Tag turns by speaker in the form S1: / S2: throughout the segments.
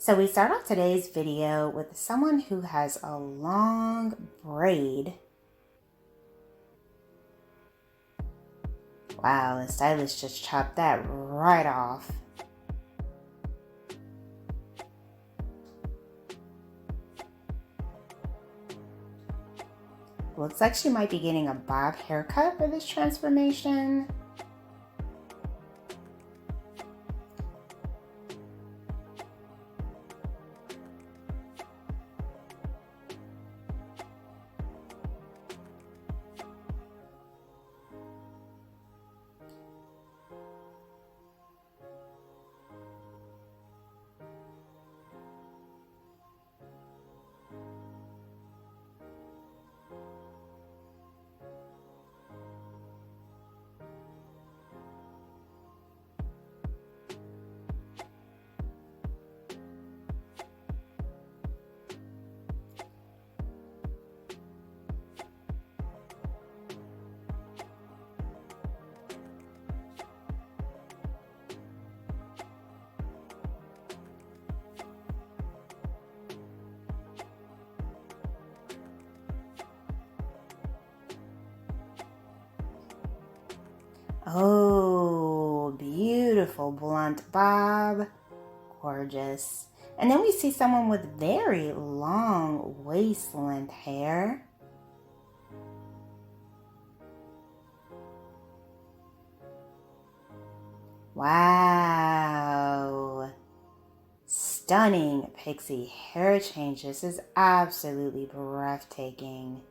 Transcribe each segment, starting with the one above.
S1: So we start off today's video with someone who has a long braid. Wow, the stylist just chopped that right off. Looks like she might be getting a bob haircut for this transformation. Oh, beautiful blunt bob. Gorgeous. And then we see someone with very long waist length hair. Wow. Stunning pixie hair change. This is absolutely breathtaking.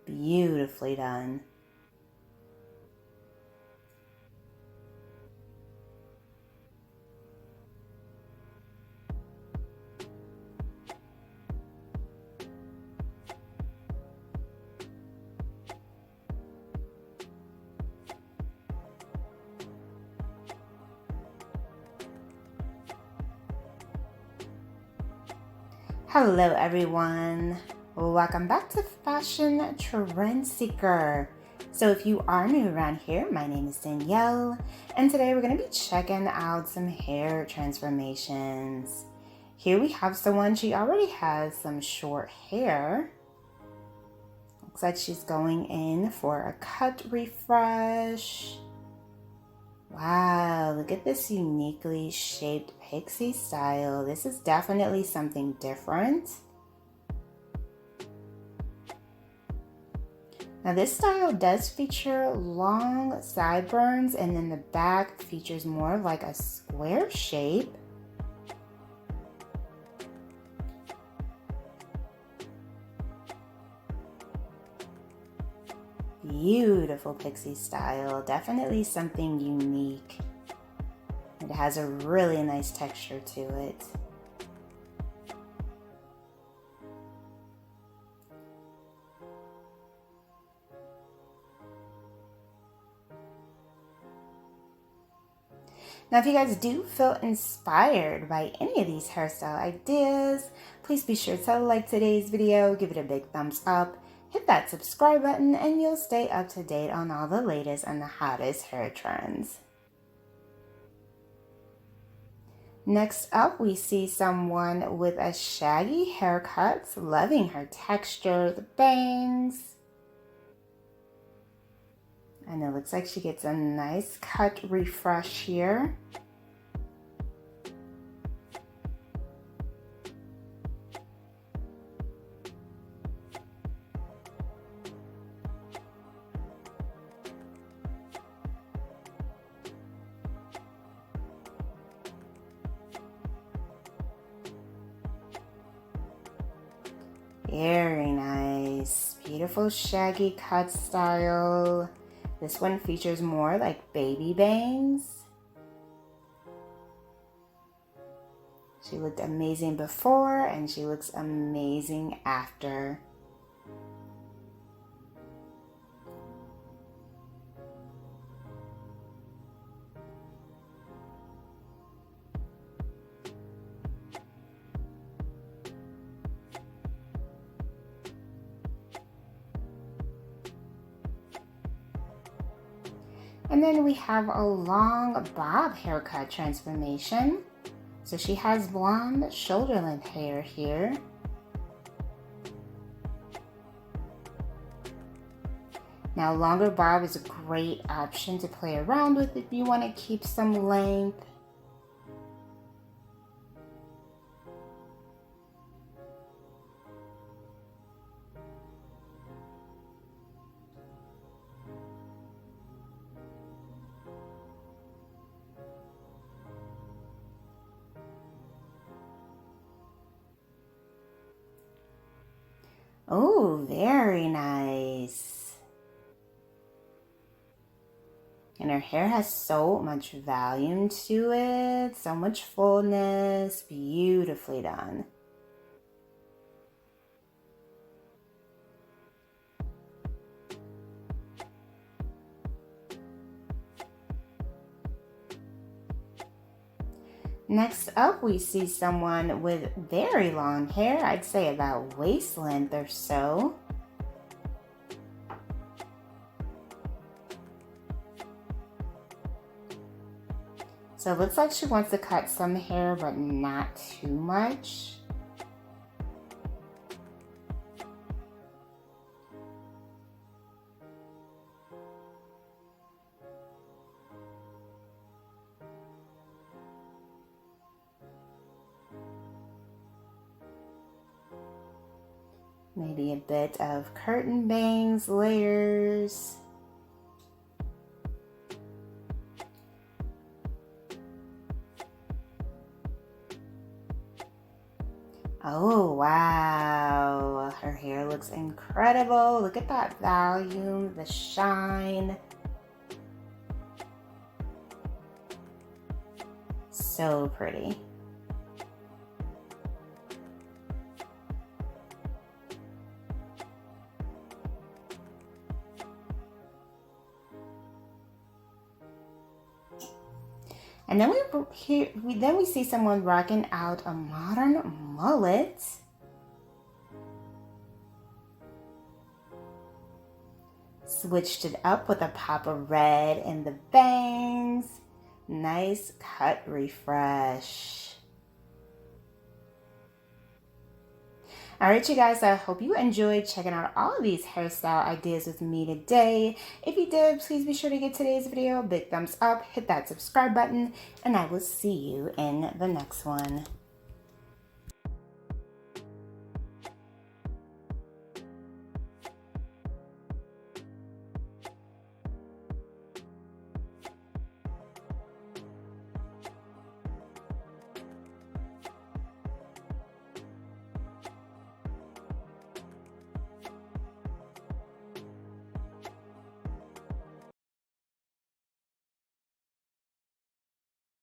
S1: Beautifully done. Hello everyone, welcome back to Fashion Trend Seeker. So if you are new around here, my name is Danielle, and today we're going to be checking out some hair transformations. Here we have someone, she already has some short hair. Looks like she's going in for a cut refresh. Wow, look at this uniquely shaped pixie style. This is definitely something different. Now this style does feature long sideburns, and then the back features more of like a square shape. Beautiful pixie style, definitely something unique. It has a really nice texture to it. Now, if you guys do feel inspired by any of these hairstyle ideas, please be sure to like today's video, give it a big thumbs up, hit that subscribe button, and you'll stay up to date on all the latest and the hottest hair trends. Next up, we see someone with a shaggy haircut, loving her texture, the bangs. And it looks like she gets a nice cut refresh here. Very nice. Beautiful shaggy cut style. This one features more like baby bangs. She looked amazing before and she looks amazing after. And And then we have a long bob haircut transformation. So she has blonde shoulder length hair here. Now longer bob is a great option to play around with if you want to keep some length. Oh, very nice. And her hair has so much volume to it, so much fullness, beautifully done. Next up, we see someone with very long hair, I'd say about waist length or so. So it looks like she wants to cut some hair, but not too much. Maybe a bit of curtain bangs, layers. Oh, wow. Her hair looks incredible. Look at that volume, the shine. So pretty. And then we see someone rocking out a modern mullet. Switched it up with a pop of red in the bangs. Nice cut refresh. Alright you guys, I hope you enjoyed checking out all of these hairstyle ideas with me today. If you did, please be sure to give today's video a big thumbs up, hit that subscribe button, and I will see you in the next one.